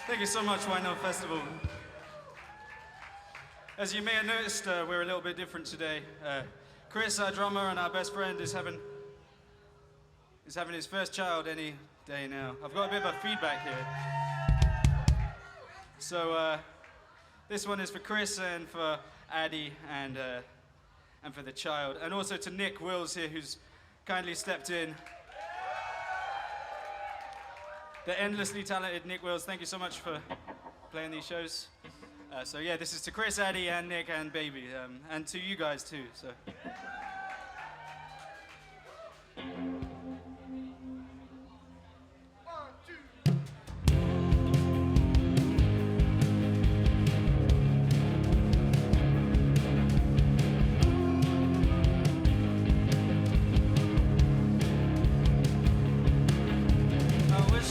Thank you so much, Why Not Festival. As you may have noticed, we're a little bit different today. Chris, our drummer and our best friend, is having his first child any day now. I've got a bit of a feedback here. So this one is for Chris and for Addie and for the child, and also to Nick Wills here, who's kindly stepped in. The endlessly talented Nick Wills, thank you so much for playing these shows. So yeah, this is to Chris, Addie, and Nick, and Baby, and to you guys too. So.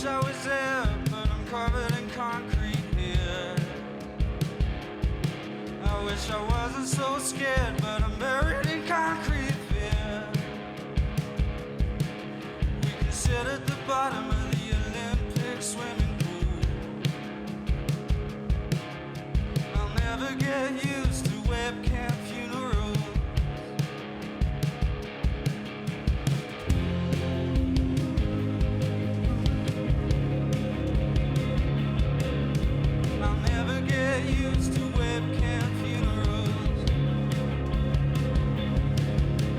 I was there, but I'm covered in concrete here. I wish I wasn't so scared, but I'm buried in concrete fear. We can sit at the bottom of the Olympic swimming pool. I'll never get used to webcam funerals. Used to webcam funerals,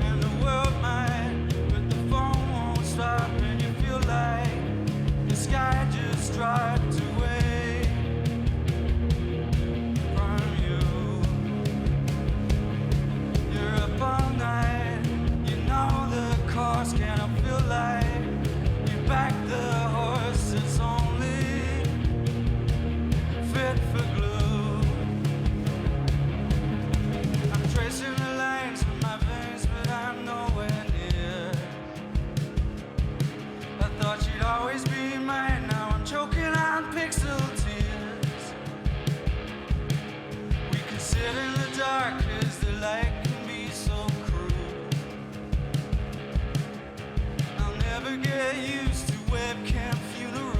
and the world might, but the phone won't stop, and you feel like the sky just dropped away from you. You're up all night, you know the cost, can I feel like you back the horse that's only fit for glue. Tracing the lines in my veins, but I'm nowhere near. I thought you'd always be mine, now I'm choking on pixel tears. We can sit in the dark, cause the light can be so cruel. I'll never get used to webcam funerals.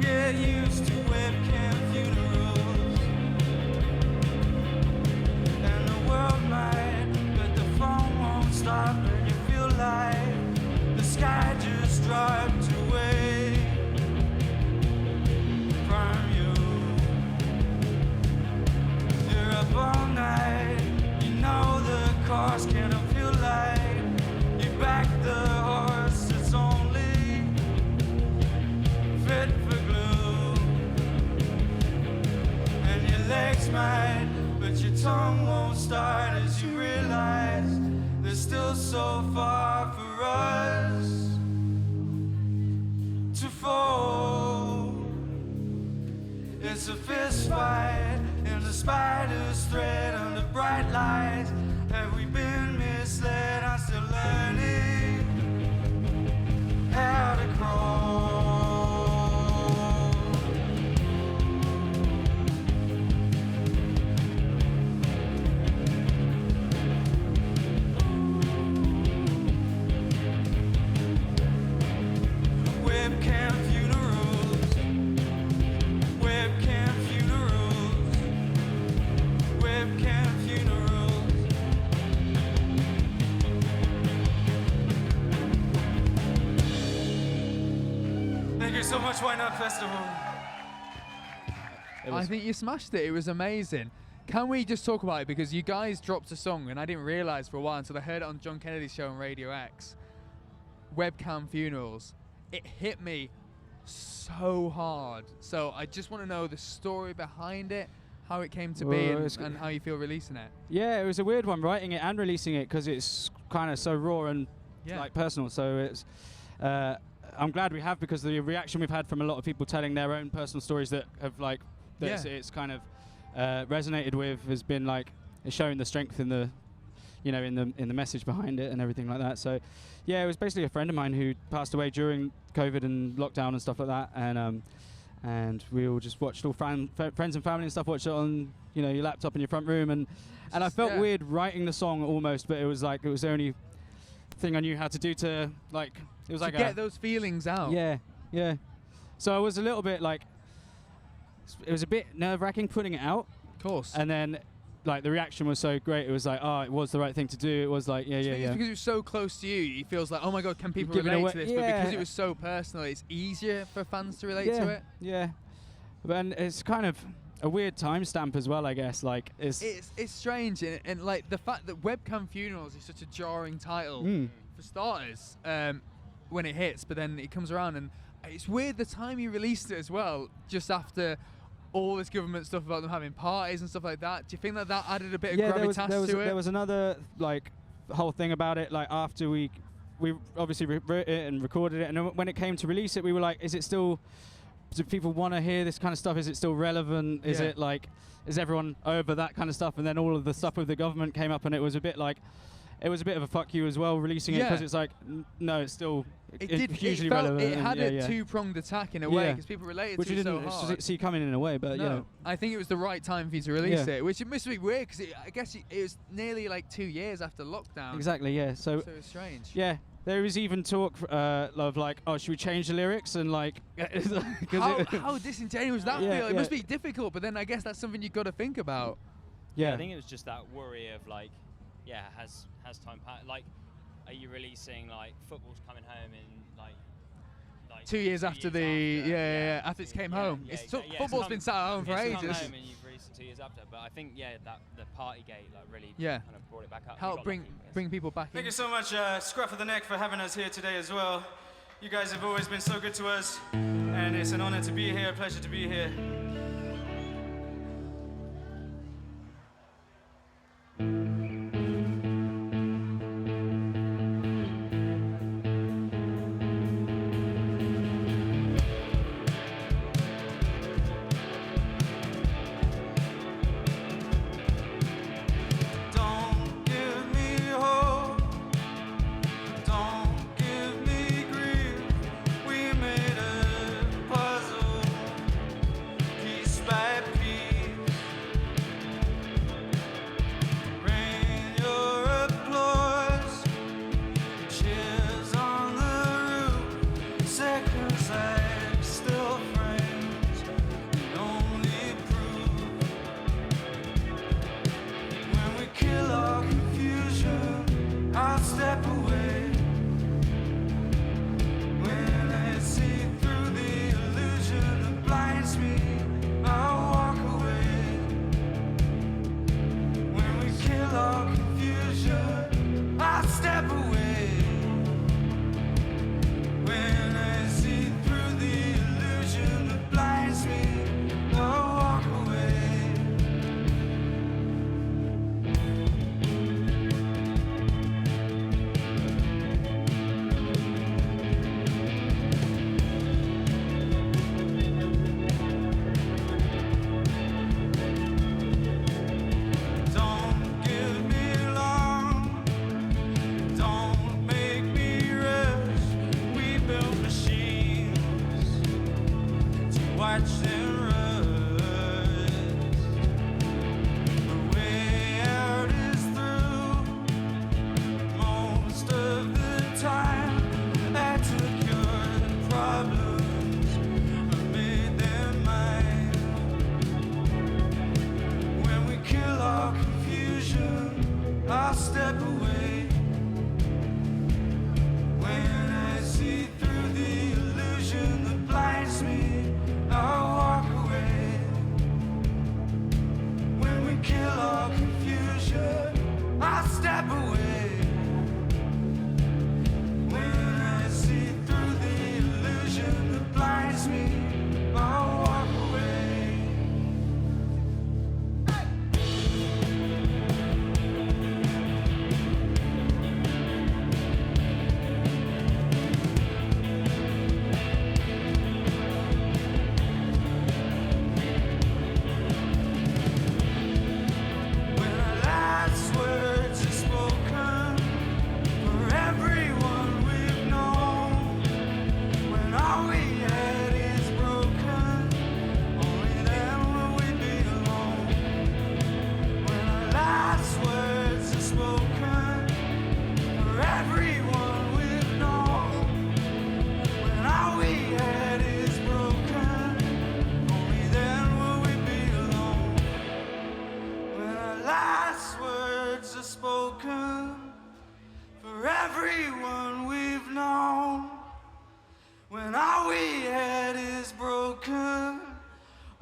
Get used to webcam funerals, and the world might, but the phone won't stop, and you feel like the sky just dropped away from you. You're up all night, you know the cost, can I feel like you back the horse that's only fit for legs might, but your tongue won't start as you realize there's still so far for us to fall. It's a fist fight in the spider's thread under bright lights. Have we been misled? I'm still learning how to crawl. Webcam funerals, webcam funerals, webcam funerals. Thank you so much, Why Not Festival. I think you smashed it. It was amazing. Can we just talk about it? Because you guys dropped a song, and I didn't realize for a while until I heard it on John Kennedy's show on Radio X. Webcam Funerals. It hit me so hard. So I just want to know the story behind it, how it came to be, and how you feel releasing it. Yeah, it was a weird one, writing it and releasing it, because it's kind of so raw and like personal. So it's, I'm glad we have, because the reaction we've had from a lot of people telling their own personal stories that have like, it's kind of resonated with, has been like, it's showing the strength in the, you know, in the message behind it and everything like that. So yeah, it was basically a friend of mine who passed away during COVID and lockdown and stuff like that, and we all just watched all friends and family and stuff. Watched it on your laptop in your front room, and I felt weird writing the song almost, but it was like it was the only thing I knew how to do to like. It was to like get those feelings out. Yeah. So I was a little bit like, it was a bit nerve-wracking putting it out. Of course. And then, like, the reaction was so great. It was like, oh, it was the right thing to do. It was like, yeah. Because it was so close to you, it feels like, oh my God, can people relate to this? But because it was so personal, it's easier for fans to relate to it. Yeah. And it's kind of a weird timestamp as well, I guess. Like, it's strange, and like the fact that Webcam Funerals is such a jarring title for starters when it hits, but then it comes around, and it's weird the time you released it as well, just after all this government stuff about them having parties and stuff like that. Do you think that added a bit of gravitas to it? There was another like whole thing about it. Like after we obviously wrote it and recorded it, and when it came to release it, we were like, is it still? Do people want to hear this kind of stuff? Is it still relevant? Is it like, is everyone over that kind of stuff? And then all of the stuff with the government came up, and it was a bit like, it was a bit of a fuck you as well, releasing it, because it's like, no, it's still hugely relevant. It had a two-pronged attack in a way, because people related which to it so hard. Which you didn't see coming in a way, but no, I think it was the right time for you to release it, which it must be weird, because I guess it was nearly like 2 years after lockdown. Exactly, yeah. So it was strange. Yeah. There was even talk of like, oh, should we change the lyrics? And like, how disingenuous that feel? It must be difficult, but then I guess that's something you've got to think about. Yeah, I think it was just that worry of like, has time passed? Like, are you releasing like football's coming home in like 2 years after after it came home? Football's been sat at home for ages. Come home and you've released it 2 years after. But I think that the Partygate like really kind of brought it back up. Help bring people back in. Thank you so much, Scruff of the Neck, for having us here today as well. You guys have always been so good to us, and it's an honor to be here, a pleasure to be here. are spoken for everyone we've known. When all we had is broken,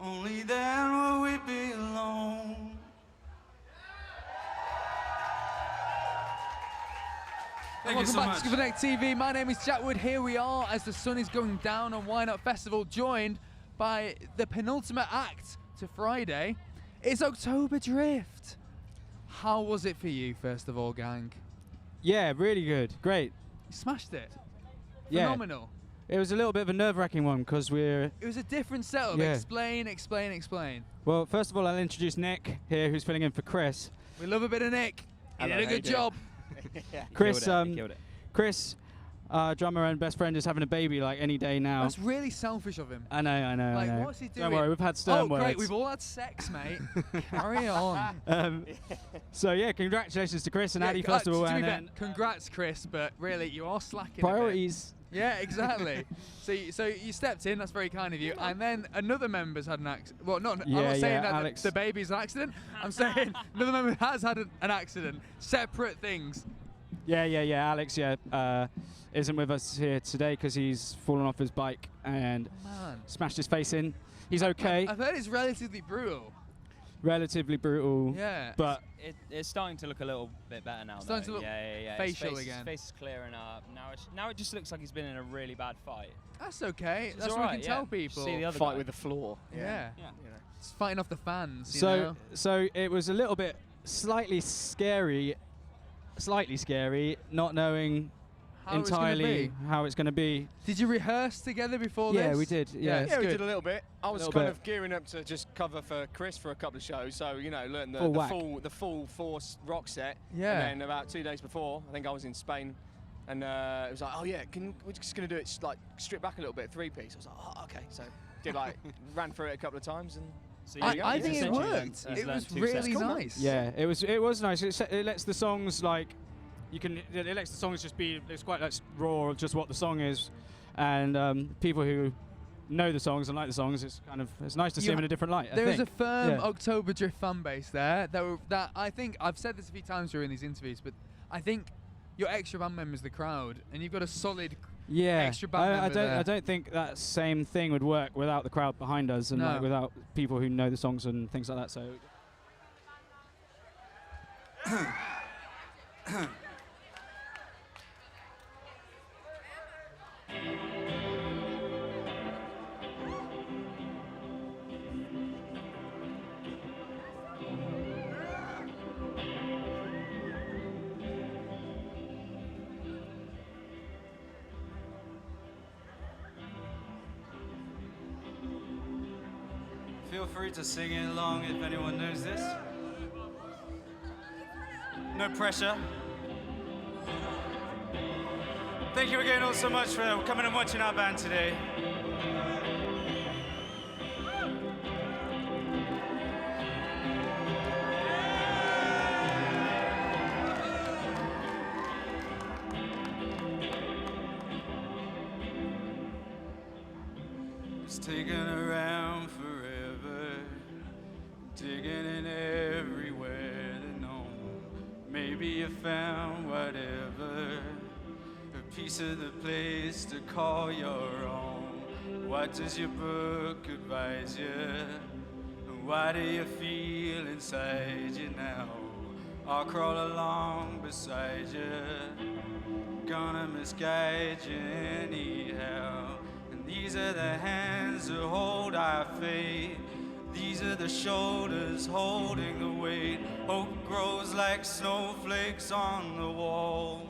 only then will we be alone. Thank you so Welcome back much. to Connect TV. My name is Jack Wood. Here we are as the sun is going down on Why Not Festival, joined by the penultimate act to Friday. It's October Drift. How was it for you, first of all, gang? Yeah, really good. Great. You smashed it. Yeah. Phenomenal. It was a little bit of a nerve-wracking one because we're... It was a different setup. Yeah. Explain. Well, first of all, I'll introduce Nick here, who's filling in for Chris. We love a bit of Nick. He Hello, did a how you good doing? job. Chris, He killed it. Chris, our drummer and best friend, is having a baby like any day now. That's really selfish of him. I know. Like, what's he doing? Don't worry, we've had stern Oh, words. great. We've all had sex, mate. Carry on. So yeah, congratulations to Chris and Yeah, Addy first of all, to be and fair, then congrats, Chris, but really, you are slacking a bit. priorities. Yeah, exactly. so you stepped in. That's very kind of you. And then another member's had an accident. Well, I'm not saying that Alex. the baby's an accident. I'm saying another member has had an accident. Separate things. Yeah. Alex, isn't with us here today because he's fallen off his bike and Man. smashed his face in. He's okay. I've heard it's relatively brutal. Relatively brutal. Yeah. But It's starting to look a little bit better now. Starting though. to look yeah. facial his again. His face is clearing up. Now it just looks like he's been in a really bad fight. That's okay. It's That's all what we right, can tell people. See the other Fight guy. with the floor. Yeah. Yeah. You know. It's fighting off the fans. You know? so it was a little bit slightly scary, not knowing How it's gonna entirely be. how it's going to be. Did you rehearse together before Yeah, this? we did, yeah. it's Yeah, we good. did a little bit. I was Little kind bit. of gearing up to just cover for Chris for a couple of shows, so learn Full whack. the full force rock set. Yeah. And then about 2 days before, I think I was in Spain, and it was like, oh yeah, we're just gonna do it like strip back a little bit, 3-piece. I was like, oh okay, so did ran through it a couple of times and. So I he's think it essentially worked. learned- he's It learned was 2 really sets. Cool, man. nice. Yeah, it was nice. It lets the songs like it lets the songs just be. It's quite like raw, just what the song is, and people who know the songs and like the songs, it's nice to see You- them in a different light. There is a firm Yeah. October Drift fan base there that I think I've said this a few times during these interviews, but I think your extra band members, the crowd, and you've got a solid extra band member there. I don't think that same thing would work without the crowd behind us and No. like, without people who know the songs and things like that. So. Feel free to sing it along if anyone knows this. No pressure. Thank you again all so much for coming and watching our band today. It's taken around forever, digging in everywhere to know. Maybe you found whatever, a piece of the place to call your own. What does your book advise you? Why do you feel inside you now? I'll crawl along beside you, gonna misguide you anyhow. And these are the hands that hold our faith. These are the shoulders holding the weight. Hope grows like snowflakes on the wall,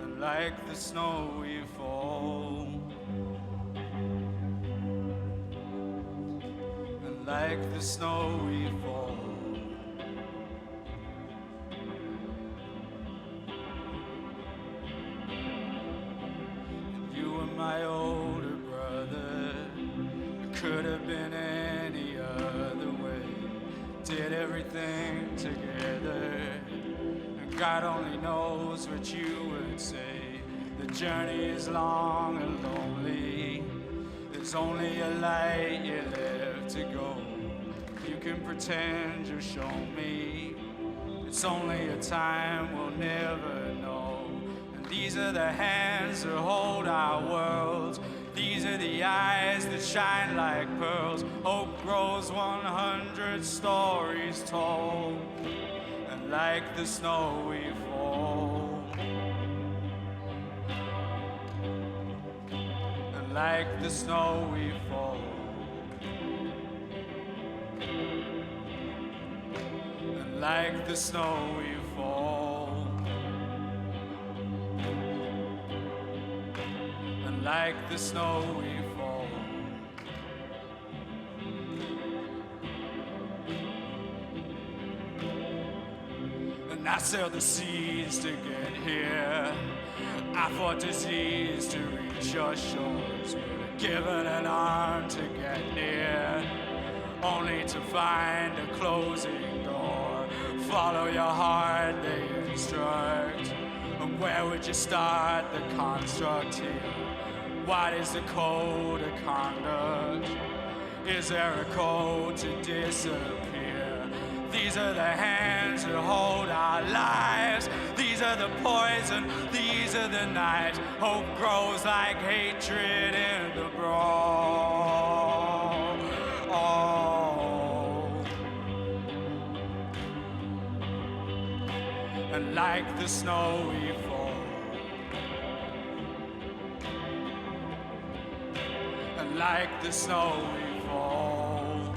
and like the snow we fall, and like the snow we fall. You were my older brother. It could have been any other way. Did everything together, and God only knows what you would say. The journey is long and lonely. There's only a light you left to go. You can pretend you'll show me. It's It's only a time we'll never know. And these are the hands that hold our worlds. These are the eyes that shine like pearls. Hope grows 100 stories tall. And like the snow we fall. And like the snow we fall. And like the snow we fall. And like the snow we fall. And I sailed the seas to get here. I fought disease to reach your shores. Would have given an arm to get near, only to find a closing door. Follow your heart, they instruct. And where would you start the construct here? What is the code of conduct? Is there a code to disappear? These are the hands that hold our lives. These are the poison, these are the knives. Hope grows like hatred in the brawl. Oh. And like the snow we fall. And like the snow we fall.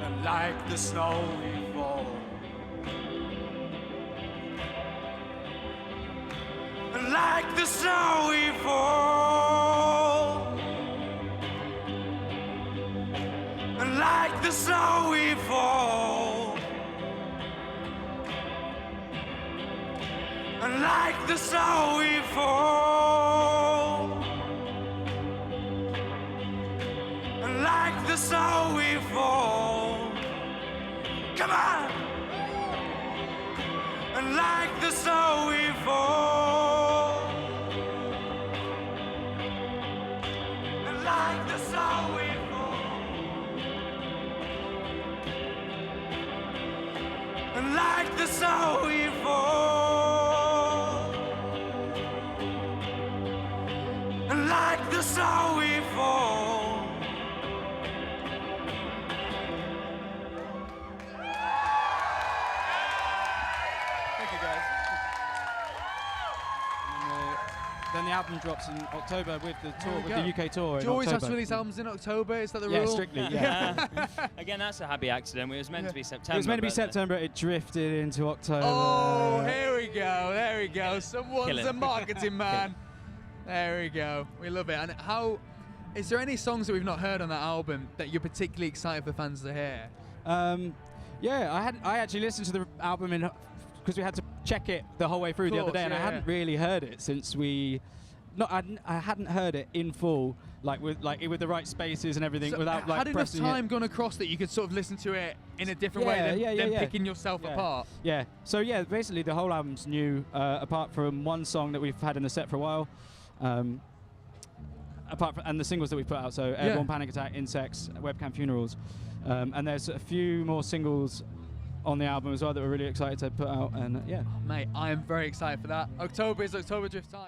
And like the snow we fall. And like the snow we fall. And like the snow we fall. And like the snow we fall. And like the snow we fall. Come on! And like the snow we fall. And like the snow we fall. And like the snow we fall. And like the snow we fall. Thank you, guys. Then the album drops in October with the tour, There we with go. the UK tour. Do in you always have to October. release albums in October? Is that the Yeah, rule? strictly. Yeah. Again, that's a happy accident. It was meant to be September. It was meant to be but September. It drifted into October. Oh, here we go. There we go. Someone's Kill it. a marketing man. There we go. We love it. And how? Is there any songs that we've not heard on that album that you're particularly excited for fans to hear? Yeah, I actually listened to the album because we had to check it the whole way through the other day, and I hadn't really heard it since we. I hadn't heard it in full, with the right spaces and everything, So without had enough pressing time it. gone across that you could sort of listen to it in a different way than picking yourself apart? Yeah. So yeah, basically the whole album's new, apart from one song that we've had in the set for a while. And the singles that we put out, so Airborne Panic Attack, Insects, Webcam Funerals, and there's a few more singles on the album as well that we're really excited to put out, and yeah. Mate, I am very excited for that. October is October Drift time.